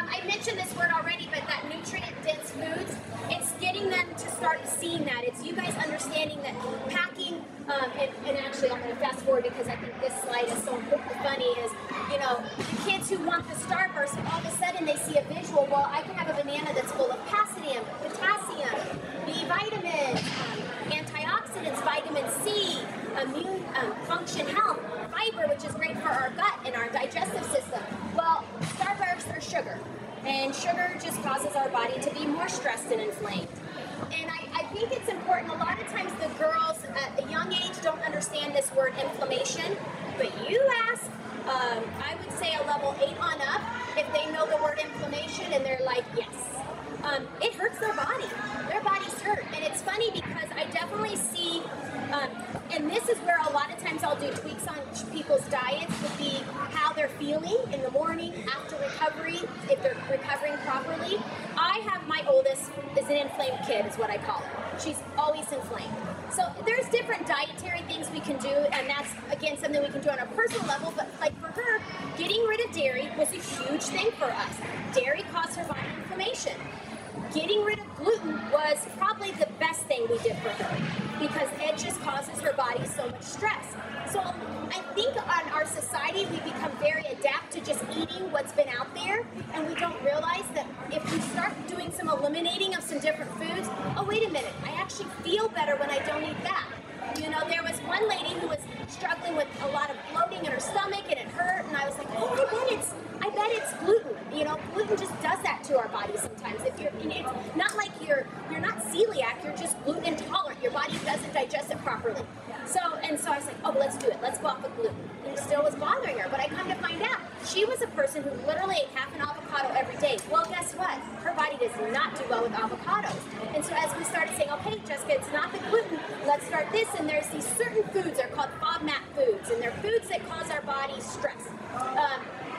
I mentioned this word already, but that nutrient-dense foods, it's getting them to start seeing that. It's you guys understanding that packing, and actually I'm going to fast forward because I think this slide is so funny, is, you know, the kids who want the Starburst, all of a sudden they see a visual, well, I can have a banana that's full of potassium, B vitamins, antioxidants, vitamin C, immune function health, fiber, which is great for our gut and our digestive system. Well, Starbursts are sugar, and sugar just causes our body to be more stressed and inflamed. And I think it's important, a lot of times the girls at a young age don't understand this word inflammation, but you ask, I would say a level 8 on up, if they know the word inflammation and they're like, yes. It hurts their body. Their bodies hurt. And it's funny because I definitely see, and this is where a lot of times I'll do tweaks on people's diets, would be how they're feeling in the morning, after recovery, if they're recovering properly. I have my oldest is an inflamed kid, is what I call her. She's always inflamed. So there's different dietary things we can do, and that's, again, something we can do on a personal level, but like for her, getting rid of dairy was a huge thing for us. Dairy caused her body inflammation. Getting rid of gluten was probably the best thing we did for her because it just causes her body so much stress. So I think on our society, we become very adept to just eating what's been out there, and we don't realize that if we start doing some eliminating of some different foods, oh, wait a minute, I actually feel better when I don't eat that. You know, there was one lady who was struggling with a lot of bloating in her stomach and it hurt, and I was like, oh, I bet it's gluten. You know, gluten just does that to our body sometimes. If you're, and it's not like you're not celiac, you're just gluten intolerant. Your body doesn't digest it properly. So I was like, oh, let's do it. Let's go off of gluten. And it still was bothering her, but I come to find out she was a person who literally ate half an avocado every day. Well, guess what? Her body does not do well with avocados. And so as we started saying, okay, Jessica, it's not the gluten, let's start this, and there's these certain foods, they're called FODMAP foods, and they're foods that cause our body stress.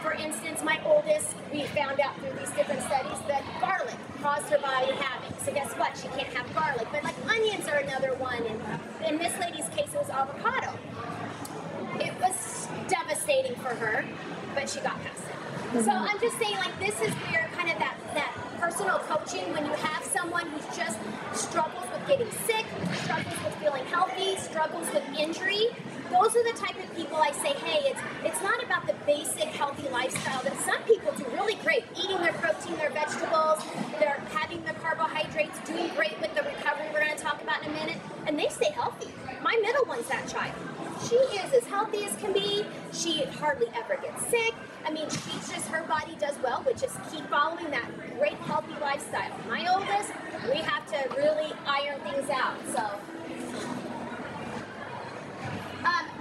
For instance, my oldest, we found out through these different studies that garlic caused her body havoc. So guess what? She can't have garlic. But like onions are another one. And in this lady's case, it was avocado. It was devastating for her, but she got past it. So I'm just saying, like, this is where kind of that personal coaching, when you have someone who just struggles with getting sick, struggles with feeling healthy, struggles with injury, those are the type of people I say, hey, it's not about the basic healthy lifestyle that some people do really great, eating their protein, their vegetables, they're having the carbohydrates, doing great with the recovery we're going to talk about in a minute, and they stay healthy. My middle one's that child. She is as healthy as can be. She hardly ever gets sick. I mean, she's just, her body does well, but just keep following that great healthy lifestyle. My oldest, we have to really iron things out, so.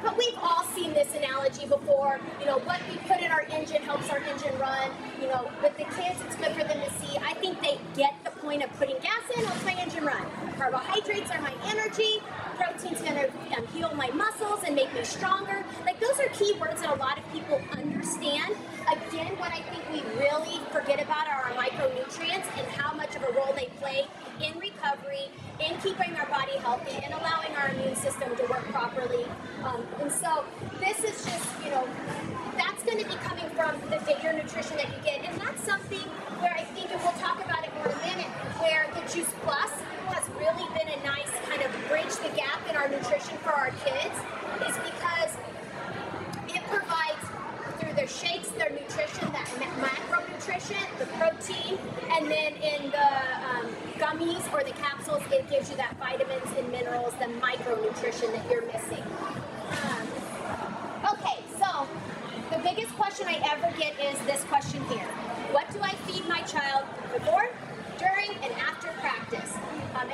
But we've all seen this analogy before. You know, what we put in our engine helps our engine run. You know, with the kids, it's good for them to see. I think they get the point of putting gas in, helps my engine run. Carbohydrates are my energy. Protein's going to heal my muscles and make me stronger. Like, those are key words that a lot of people understand. Again, what I think we really forget about are our micronutrients and how much of a role they play in recovery, in keeping our body healthy, and allowing our immune system to work properly. And so this is just, you know, that's going to be coming from the your nutrition that you get. And that's something where I think, and we'll talk about it more in a minute, where the Juice Plus has really been a nice kind of bridge the gap in our nutrition for our kids, is because it provides, through their shakes, their nutrition, that macronutrition, the protein, and then in the gummies or the capsules, it gives you that vitamins and minerals, the micronutrition that you're missing. Okay, so the biggest question I ever get is this question here. What do I feed my child before, during, and after practice?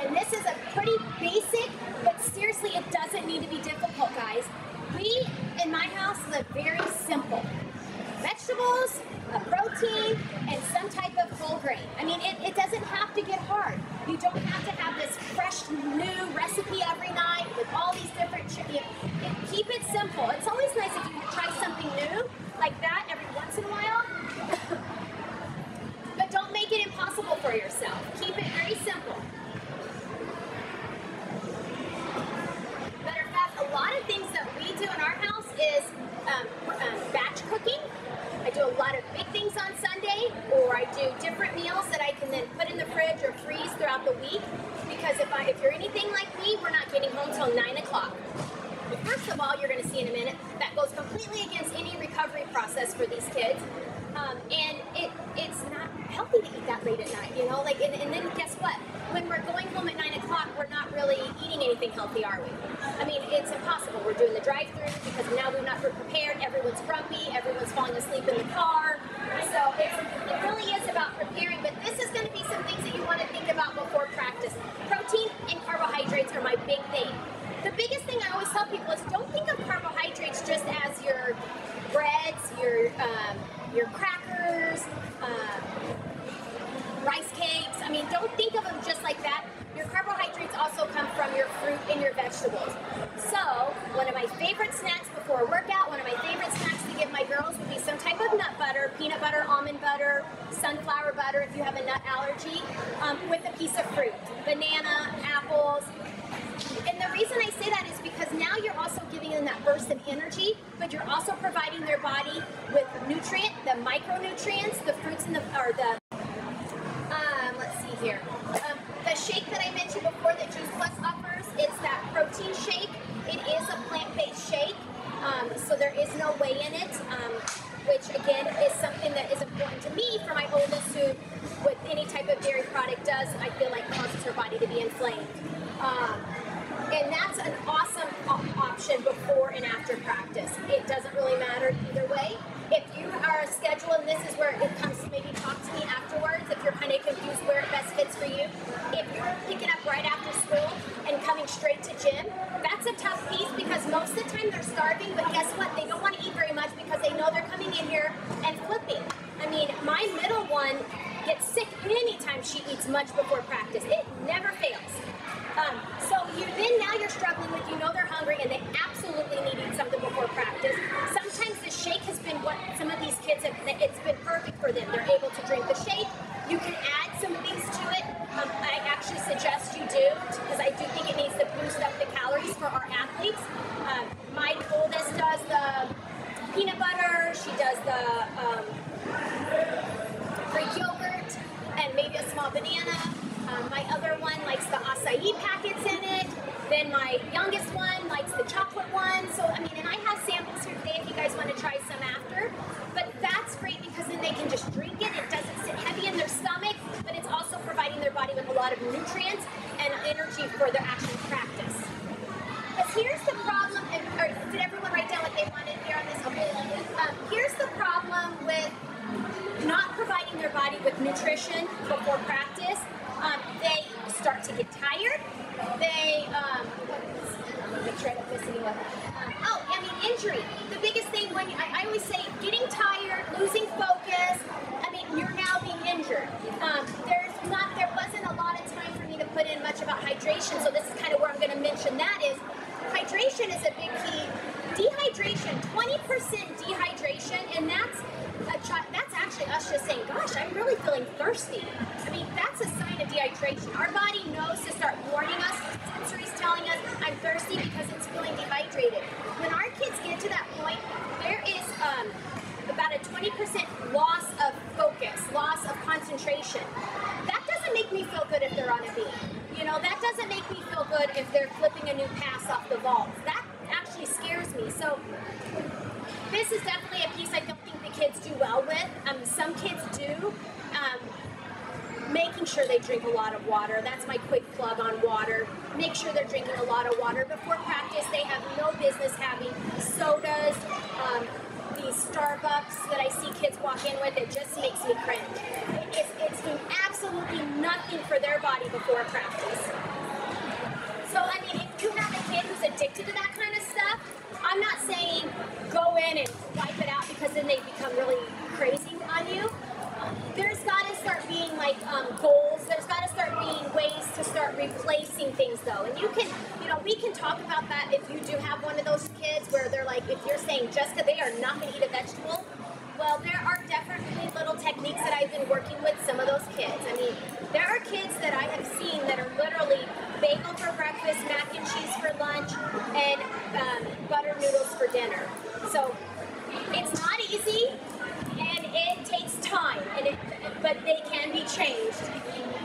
And this is a pretty basic, but seriously, it doesn't need to be difficult, guys. We, in my house, live very simple. Vegetables, a protein, and some type of whole grain. I mean, it doesn't have to get hard. You don't have to have this fresh, new recipe every night with all these different, keep it simple. It's always nice if you try something new like that every once in a while, process for these kids. And it's not healthy to eat that late at night, you know, like, and then guess what? When we're going home at 9 o'clock, we're not really eating anything healthy, are we? I mean, it's impossible. We're doing the drive-through because now we're not prepared. Everyone's grumpy. Everyone's falling asleep in the car. So it really is about preparing, but this is going to be some things that you want to think about before practice. Protein and carbohydrates are my big thing. The biggest thing I always tell people is don't think of carbohydrates just as your breads, your crackers, rice cakes. I mean, don't think of them just like that. Your carbohydrates also come from your fruit and your vegetables. So, one of my favorite snacks before a workout, one of my favorite snacks to give my girls would be some type of nut butter, peanut butter, almond butter, sunflower butter if you have a nut allergy, with a piece of fruit, banana, apples. And the reason I say that is because now you're also giving them that burst of energy, but you're also providing their body with the micronutrients, the fruits and let's see here. The shake that I mentioned before that Juice Plus offers, it's that protein shake. It is a plant-based shake, so there is no whey in it, which again is something that is important to me for my oldest who, with any type of dairy product does, I feel like causes her body to be inflamed. And that's an awesome option before and after practice. It doesn't really matter either way. If you are a schedule, and this is where it comes to maybe talk to me afterwards, if you're kind of confused where it best fits for you. If you're picking up right after school and coming straight to gym, that's a tough piece because most of the time they're starving, but guess what? They don't want to eat very much because they know they're coming in here and flipping. I mean, my middle one gets sick anytime she eats much before practice. It never fails. So now you're struggling with, you know they're hungry and they absolutely need to eat something before practice. Sometimes the shake has been what some of these kids have, it's been perfect for them. They're able to drink the shake. You can add some things to it. I actually suggest you do because I do think it needs to boost up the calories for our athletes. My oldest does the peanut butter. She does the Greek yogurt and maybe a small banana. My other one likes the acai packets in it. Then my youngest one likes the chocolate one. So, I mean, and I have samples here today if you guys want to try some after. But that's great because then they can just drink it. It doesn't sit heavy in their stomach, but it's also providing their body with a lot of nutrients and energy for their actual practice. Because here's the problem, or did everyone write down what they wanted here on this? Okay. Here's the problem with not providing their body with nutrition before practice. They start to get tired. They, make sure I don't miss anyone. Injury. The biggest thing when I always say getting tired, losing focus. I mean, you're now being injured. There wasn't a lot of time for me to put in much about hydration, so this is kind of where I'm going to mention that is hydration is a big key. Dehydration, 20% dehydration, and that's actually us just saying, gosh, I'm really feeling thirsty. I mean, that's a sign of dehydration. Our body knows to start warning us, sensory's telling us, I'm thirsty because it's feeling dehydrated. When our kids get to that point, there is about a 20% loss of focus, loss of concentration. That doesn't make me feel good if they're on a beam. You know, that doesn't make me feel good if they're flipping a new pass off the vault. That actually scares me. So this is definitely a piece I don't think the kids do well with. Some kids do. Making sure they drink a lot of water. That's my quick plug on water. Make sure they're drinking a lot of water. Before practice, they have no business having sodas, these Starbucks that I see kids walk in with. It just makes me cringe. It's doing absolutely nothing for their body before practice. So, I mean, if you have a kid who's addicted to that kind of stuff, I'm not saying go in and wipe it out because then they become really crazy on you. There's got to start being like goals. There's got to start being ways to start replacing things though. And you can, we can talk about that if you do have one of those kids where they're like, if you're saying Jessica, they are not going to eat a vegetable. Well, there are definitely little techniques that I've been working with some of those kids. I mean, there are kids that I have seen that are literally bagel for breakfast, mac and cheese for lunch, and butter noodles for dinner. So it's not easy, and it takes time, but they can be changed.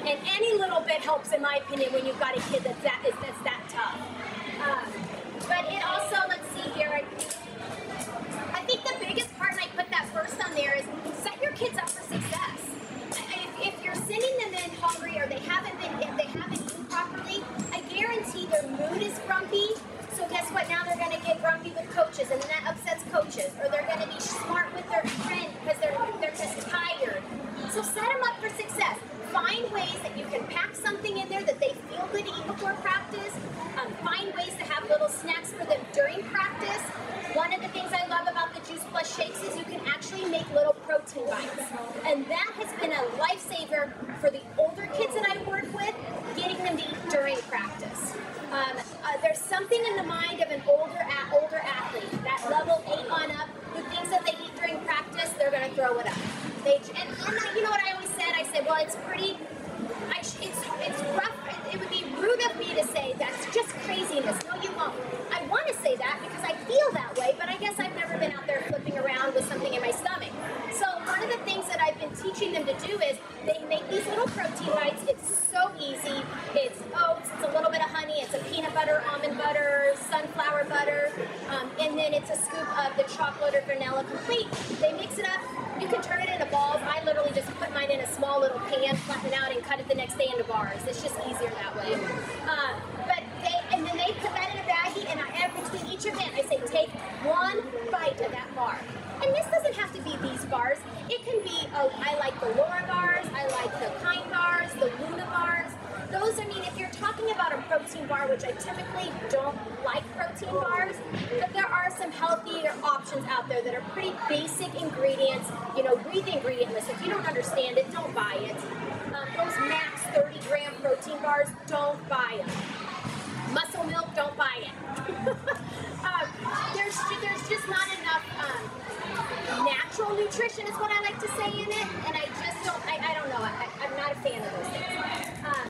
And any little bit helps, in my opinion, when you've got a kid that's that tough. But it also, let's see here, I think the biggest part, and I put that So set them up for success. Find ways that you can pack something in there that they feel good to eat before practice. Find ways to have little snacks for them during practice. One of the things I love about the Juice Plus shakes is you can actually make little protein bites. And that has been a lifesaver for the older kids that I work with, getting them to eat during practice. There's something in the mind of an older athlete, that level 8 on up, who thinks that they eat during practice, they're going to throw it up. And you know what I always said? I said, well, it's pretty, it's rough. It would be rude of me to say that's just craziness. No, you won't. I want to say that because I feel that way, but I guess I've never been out there flipping around with something in my stomach. So one of the things that I've been teaching them to do is they make these little protein bites. It's so easy. It's oats, it's a little bit of honey, it's a peanut butter, almond butter, sunflower butter, and then it's a scoop of the chocolate or vanilla complete. They mix it up. You can turn it into balls. I literally just put mine in a small little pan, flatten it out, and cut it the next day into bars. It's just easier that way. And then they put that in a baggie, and between each event, I say take one bite of that bar. And this doesn't have to be these bars. It can be, I like the Laura bars, I like the Kind bars, the Luna bars. Those, I mean, if you're talking about a protein bar, which I typically don't like protein bars, but there are some healthier options out there that are pretty basic ingredients. You know, read the ingredient list. If you don't understand it, don't buy it. Those max 30-gram protein bars, don't buy them. Muscle milk, don't buy it. There's just not enough natural nutrition is what I like to say in it, and I just don't, I don't know, I'm not a fan of those things.